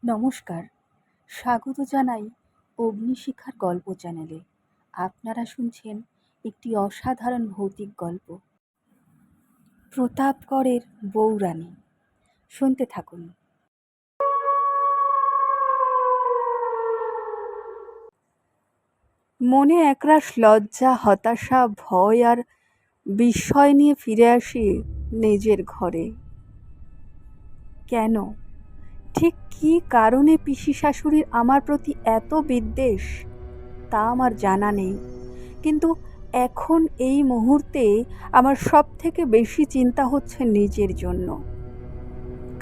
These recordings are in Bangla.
নমস্কার, স্বাগত জানাই অগ্নিশিখার গল্প চ্যানেলে। আপনারা শুনছেন একটি অসাধারণ ভৌতিক গল্প, প্রতাপগড়ের বউরানী। শুনতে থাকুন। মনে একরাশ লজ্জা, হতাশা, ভয় আর বিস্ময় নিয়ে ফিরে আসি নিজের ঘরে। কেন, ঠিক কী কারণে পিসি শাশুড়ির আমার প্রতি এত বিদ্বেষ তা আমার জানা নেই, কিন্তু এখন এই মুহূর্তে আমার সব থেকে বেশি চিন্তা হচ্ছে নিজের জন্য।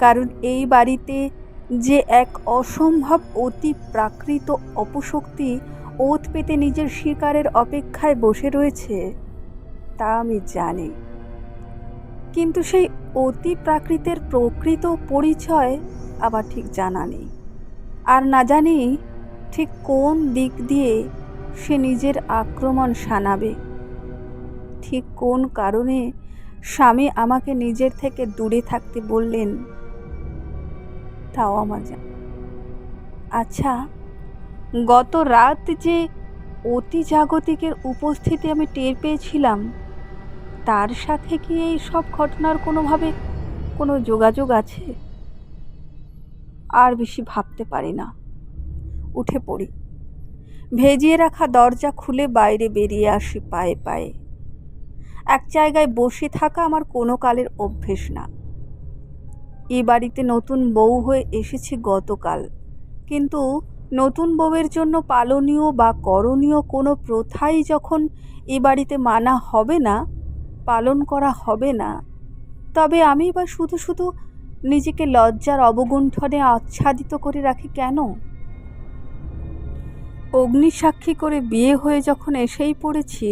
কারণ এই বাড়িতে যে এক অসম্ভব অতি প্রাকৃত অপশক্তি ওত পেতে নিজের শিকারের অপেক্ষায় বসে রয়েছে তা আমি জানি, কিন্তু সেই অতি প্রাকৃতের প্রকৃত পরিচয় আবার ঠিক জানা নেই। আর না জানি ঠিক কোন দিক দিয়ে সে নিজের আক্রমণ শানাবে, ঠিক কোন কারণে স্বামী আমাকে নিজের থেকে দূরে থাকতে বললেন তাও আমার জানা। আচ্ছা, গত রাত যে অতি জাগতিকের উপস্থিতি আমি টের পেয়েছিলাম, তার সাথে কি এই সব ঘটনার কোনোভাবে কোনো যোগাযোগ আছে? আর বেশি ভাবতে পারি না, উঠে পড়ি। ভেজিয়ে রাখা দরজা খুলে বাইরে বেরিয়ে আসি পায়ে পায়ে। এক জায়গায় বসে থাকা আমার কোনো কালের অভ্যেস না। এ বাড়িতে নতুন বউ হয়ে এসেছি গতকাল, কিন্তু নতুন বউয়ের জন্য পালনীয় বা করণীয় কোনো প্রথাই যখন এ বাড়িতে মানা হবে না, পালন করা হবে না, তবে আমি বা শুধু শুধু নিজেকে লজ্জার অবগুণ্ঠনে আচ্ছাদিত করে রাখি কেন? অগ্নিসাক্ষী করে বিয়ে হয়ে যখন এসেই পড়েছি,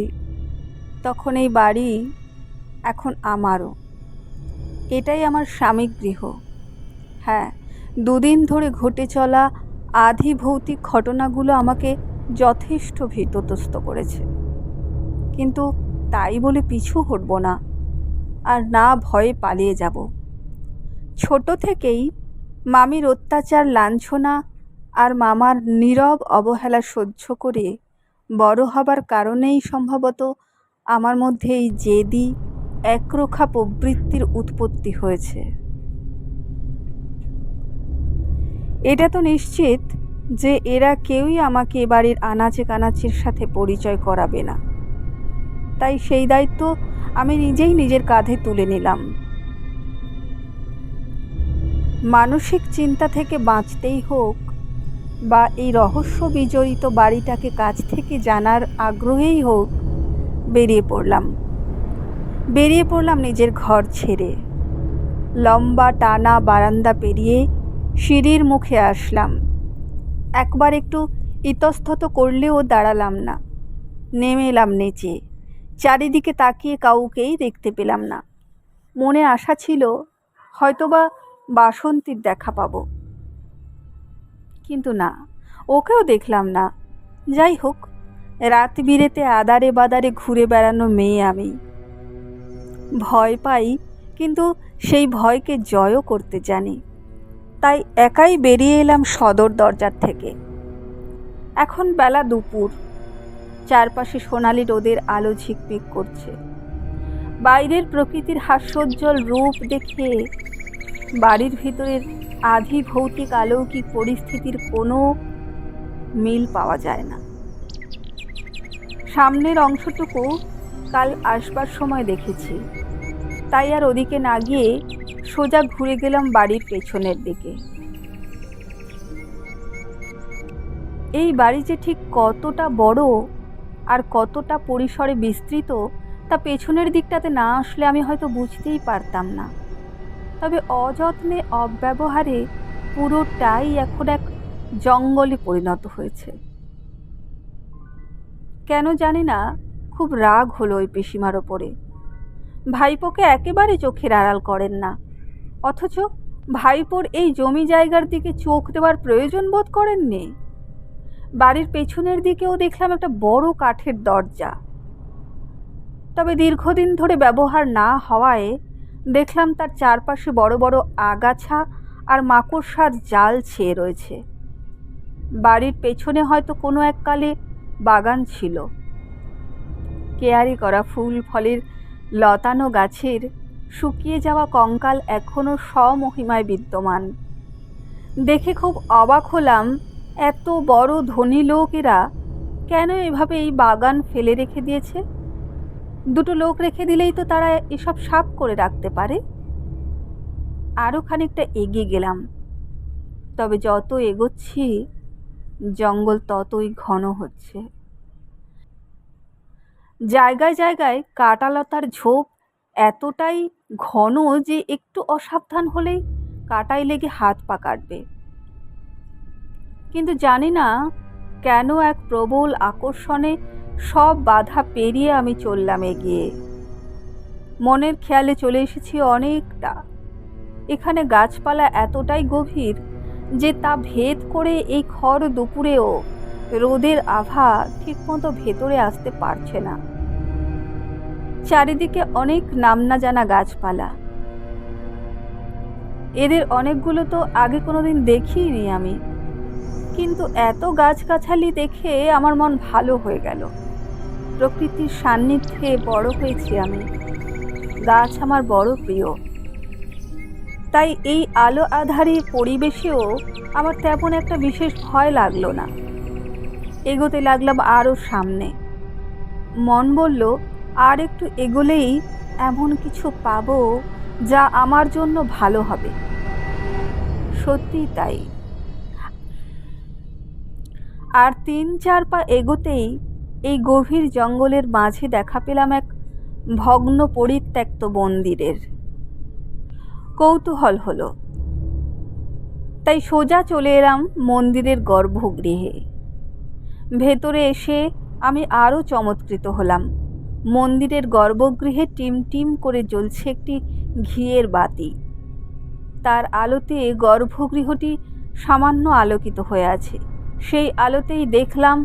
তখন এই বাড়ি এখন আমারও। এটাই আমার স্বামী গৃহ। হ্যাঁ, দুদিন ধরে ঘটে চলা আধি ভৌতিক ঘটনাগুলো আমাকে যথেষ্ট ভীতত্রস্ত করেছে, কিন্তু তাই বলে পিছু হটব না, আর না ভয়ে পালিয়ে যাব। ছোট থেকেই মামির অত্যাচার, লাঞ্ছনা আর মামার নীরব অবহেলা সহ্য করে বড় হবার কারণেই সম্ভবত আমার মধ্যে এই জেদি একরোখা প্রবৃত্তির উৎপত্তি হয়েছে। এটা তো নিশ্চিত যে এরা কেউই আমাকে এ বাড়ির আনাচে কানাচের সাথে পরিচয় করাবে না, তাই সেই দায়িত্ব আমি নিজেই নিজের কাঁধে তুলে নিলাম। মানসিক চিন্তা থেকে বাঁচতেই হোক বা এই রহস্য বিজড়িত বাড়িটাকে কাছ থেকে জানার আগ্রহেই হোক, বেরিয়ে পড়লাম নিজের ঘর ছেড়ে। লম্বা টানা বারান্দা পেরিয়ে সিঁড়ির মুখে আসলাম। একবার একটু ইতস্তত করলেও দাঁড়ালাম না, নেমে এলাম নিচে। চারিদিকে তাকিয়ে কাউকেই দেখতে পেলাম না। মনে আশা ছিল হয়তোবা বাসন্তীর দেখা পাবো, কিন্তু না, ওকেও দেখলাম না। যাই হোক, রাত বিরেতে আদারে বাদারে ঘুরে বেড়ানো মেয়ে আমি। ভয় পাই, কিন্তু সেই ভয়কে জয়ও করতে জানি। তাই একাই বেরিয়ে এলাম সদর দরজার থেকে। এখন বেলা দুপুর, চারপাশে সোনালি রোদের আলো ঝিকমিক করছে। বাইরের প্রকৃতির হাস্যোজ্জ্বল রূপ দেখে বাড়ির ভিতরের আধি ভৌতিক অলৌকিক পরিস্থিতির কোনো মিল পাওয়া যায় না। সামনের অংশটুকু কাল আসবার সময় দেখেছি, তাই আর ওদিকে না গিয়ে সোজা ঘুরে গেলাম বাড়ির পেছনের দিকে। এই বাড়ি যে ঠিক কতটা বড় আর কতটা পরিসরে বিস্তৃত তা পেছনের দিকটাতে না আসলে আমি হয়তো বুঝতেই পারতাম না। তবে অযত্নে, অব্যবহারে পুরোটাই এখন এক জঙ্গলে পরিণত হয়েছে। কেন জানি না, খুব রাগ হলো ওই পিসিমার ওপরে। ভাইপোকে একেবারে চোখের আড়াল করেন না, অথচ ভাইপোর এই জমি জায়গার দিকে চোখ দেওয়ার প্রয়োজন বোধ করেননি। বাড়ির পেছনের দিকেও দেখলাম একটা বড় কাঠের দরজা। তবে দীর্ঘদিন ধরে ব্যবহার না হওয়ায় দেখলাম তার চারপাশে বড় বড় আগাছা আর মাকড়সার জাল ছেয়ে রয়েছে। বাড়ির পেছনে হয়তো কোনো এককালে বাগান ছিল। কেয়ারি করা ফুল ফলের লতানো গাছের শুকিয়ে যাওয়া কঙ্কাল এখনো স্বমহিমায় বিদ্যমান। দেখে খুব অবাক হলাম, এত বড় ধনী লোকেরা কেন এভাবে এই বাগান ফেলে রেখে দিয়েছে? দুটো লোক রেখে দিলেই তো তারা এসব সাফ করে রাখতে পারে। আরও খানিকটা এগিয়ে গেলাম, তবে যত এগোচ্ছি জঙ্গল ততই ঘন হচ্ছে। জায়গায় জায়গায় কাঁটালতার ঝোপ এতটাই ঘন যে একটু অসাবধান হলেই কাঁটায় লেগে হাত পা কাটবে। কিন্তু জানি না কেন এক প্রবল আকর্ষণে সব বাধা পেরিয়ে আমি চললাম এগিয়ে। মনের খেয়ালে চলে এসেছি অনেকটা। এখানে গাছপালা এতটাই গভীর যে তা ভেদ করে এই খর দুপুরেও রোদের আভা ঠিকমতো ভেতরে আসতে পারছে না। চারিদিকে অনেক নাম না জানা গাছপালা। এদের অনেকগুলো তো আগে কোনোদিন দেখিনি আমি, কিন্তু এত গাছগাছালি দেখে আমার মন ভালো হয়ে গেল। প্রকৃতির সান্নিধ্যে বড় হয়েছি আমি, গাছ আমার বড় প্রিয়। তাই এই আলো আঁধারি পরিবেশেও আমার তেমন একটা বিশেষ ভয় লাগলো না। এগোতে লাগলাম আরও সামনে। মন বলল, আর একটু এগোলেই এমন কিছু পাবো যা আমার জন্য ভালো হবে। সত্যিই তাই। আর ৩-৪ পা এগোতেই এই গভীর জঙ্গলের মাঝে দেখা পেলাম এক ভগ্ন পরিত্যক্ত মন্দিরের। কৌতূহল হলো, তাই সোজা চলে এলাম মন্দিরের গর্ভগৃহে। ভেতরে এসে আমি আরও চমৎকৃত হলাম। মন্দিরের গর্ভগৃহে টিম টিম করে জ্বলছে একটি ঘিয়ের বাতি। তার আলোতে গর্ভগৃহটি সামান্য আলোকিত হয়ে আছে। সেই আলোতেই দেখলাম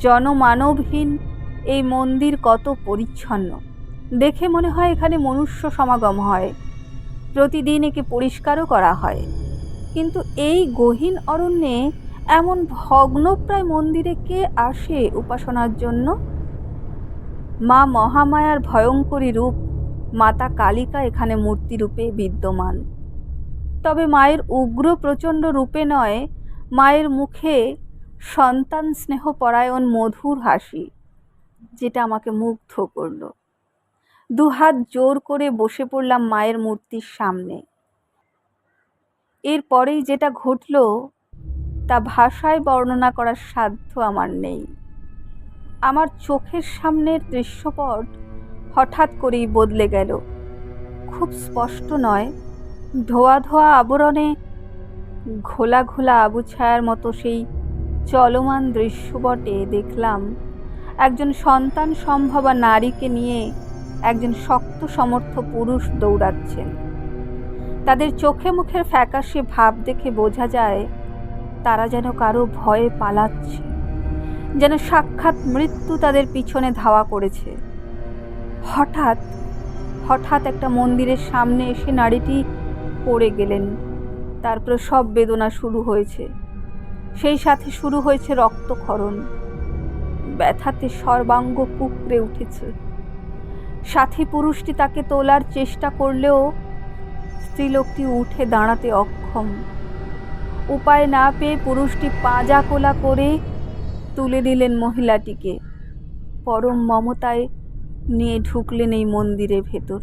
জনমানবহীন এই মন্দির কত পরিচ্ছন্ন। দেখে মনে হয় এখানে মনুষ্য সমাগম হয়। প্রতিদিন একে পরিষ্কারও করা হয়। কিন্তু এই গহীন অরণ্যে এমন ভগ্নপ্রায় মন্দিরে কে আসে উপাসনার জন্য? মা মহামায়ার ভয়ঙ্করী রূপ মাতা কালিকা এখানে মূর্তিরূপে বিদ্যমান। তবে মায়ের উগ্র প্রচণ্ড রূপে নয়, মায়ের মুখে সন্তান স্নেহপরায়ণ মধুর হাসি, যেটা আমাকে মুগ্ধ করল। দুহাত জোর করে বসে পড়লাম মায়ের মূর্তির সামনে। এরপরেই যেটা ঘটল তা ভাষায় বর্ণনা করার সাধ্য আমার নেই। আমার চোখের সামনের দৃশ্যপট হঠাৎ করেই বদলে গেল। খুব স্পষ্ট নয়, ধোয়া ধোয়া আবরণে ঘোলা ঘোলা আবুছায়ার মতো সেই চলমান দৃশ্যপটে দেখলাম একজন সন্তান সম্ভবা নারীকে নিয়ে একজন শক্ত সমর্থ পুরুষ দৌড়াচ্ছেন। তাদের চোখে মুখের ফ্যাকাশে ভাব দেখে বোঝা যায় তারা যেন কারো ভয়ে পালাচ্ছে, যেন সাক্ষাৎ মৃত্যু তাদের পিছনে ধাওয়া করেছে। হঠাৎ হঠাৎ একটা মন্দিরের সামনে এসে নারীটি পড়ে গেলেন। তারপর সব বেদনা শুরু হয়েছে। সেই সাথে শুরু হয়েছে রক্তক্ষরণ। ব্যথাতে সর্বাঙ্গ কুঁকড়ে উঠেছে। সাথী পুরুষটি তাকে তোলার চেষ্টা করলেও স্ত্রীলোকটি উঠে দাঁড়াতে অক্ষম। উপায় না পেয়ে পুরুষটি পাঁজা কোলা করে তুলে দিলেন মহিলাটিকে। পরম মমতায় নিয়ে ঢুকলেন এই মন্দিরের ভেতর।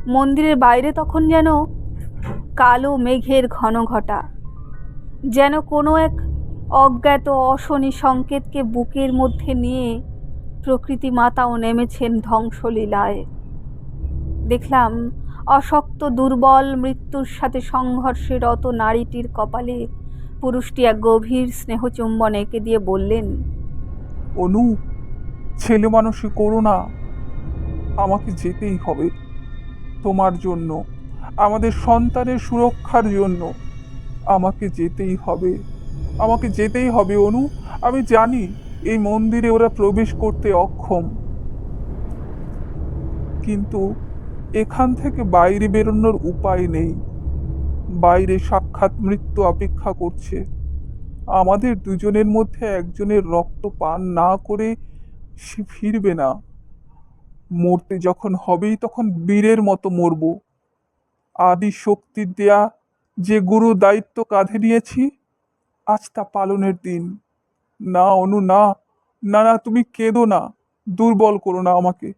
মন্দিরের বাইরে তখন যেন কালো মেঘের ঘনঘটা, যেন কোনো এক অজ্ঞাত অশনি সংকেতকে বুকের মধ্যে নিয়ে প্রকৃতি মাতাও নেমেছেন ধ্বংসলীলায়। দেখলাম অশক্ত দুর্বল মৃত্যুর সাথে সংঘর্ষে রত নারীটির কপালে পুরুষটি এক গভীর স্নেহচুম্বন এঁকে দিয়ে বললেন, অনু, ছেলে মানুষই করো না, আমাকে যেতেই হবে তোমার জন্য, আমাদের সন্তানের সুরক্ষার জন্য। আমাকে যেতেই হবে, আমাকে যেতেই হবে অনু। আমি জানি এই মন্দিরে ওরা প্রবেশ করতে অক্ষম। কিন্তু এখান থেকে বাইরে বেরোনোর উপায় নেই। বাইরে সাক্ষাৎ মৃত্যু অপেক্ষা করছে। আমাদের দুজনের মধ্যে একজনের রক্ত পান না করে সে ফিরবে না। মরতে যখন হবেই তখন বীরের মতো মরব। আদি শক্তির দেয়া যে গুরু দায়িত্ব কাঁধে নিয়েছি, আজ তা পালনের দিন। না অনু, না, না, না, তুমি কেঁদো না, দুর্বল করো না আমাকে।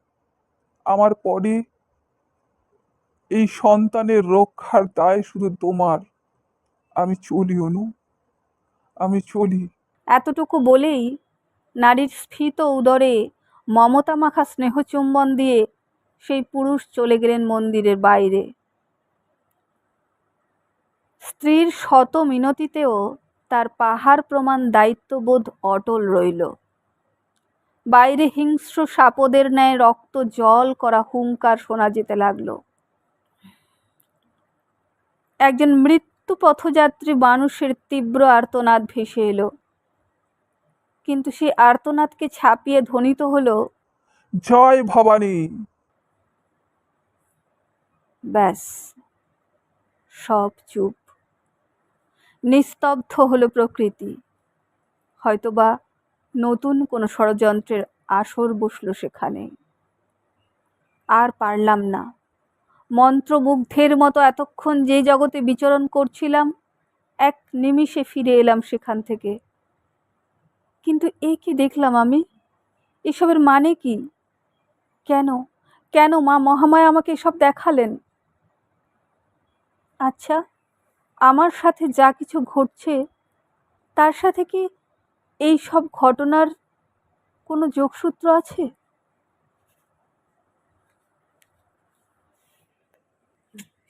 আমার পরে এই সন্তানের রক্ষার দায় শুধু তোমার। আমি চলি অনু, আমি চলি। এতটুকু বলেই নারীর স্ফীত উদরে মমতা মাখা স্নেহচুম্বন দিয়ে সেই পুরুষ চলে গেলেন মন্দিরের বাইরে। স্ত্রীর শত মিনতিতেও তার পাহাড় প্রমাণ দায়িত্ববোধ অটল রইল। বাইরে হিংস্র সাপদের ন্যায় রক্ত জল করা হুংকার শোনা যেতে লাগলো। একজন মৃত্যু পথযাত্রী মানুষের তীব্র আর্তনাদ ভেসে এলো, কিন্তু সেই আর্তনাদকে ছাপিয়ে ধ্বনিত হলো, জয় ভবানী। ব্যাস, সব চুপ। নিস্তব্ধ হলো প্রকৃতি। হয়তোবা নতুন কোনো ষড়যন্ত্রের আসর বসল সেখানে। আর পারলাম না। মন্ত্রমুগ্ধের মতো এতক্ষণ যে জগতে বিচরণ করছিলাম, এক নিমিষে ফিরে এলাম সেখান থেকে। কিন্তু এ কি দেখলাম আমি? এসবের মানে কি? কেন কেন মা মহামায়া আমাকে এসব দেখালেন? আচ্ছা, আমার সাথে যা কিছু ঘটছে তার সাথে কি এই সব ঘটনার কোনো যোগসূত্র আছে?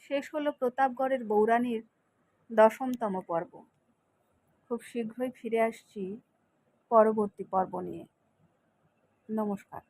শেষ হলো প্রতাপগড়ের বৌরানীর 10তম পর্ব। খুব শীঘ্রই ফিরে আসছি পরবর্তী পর্ব নিয়ে। নমস্কার।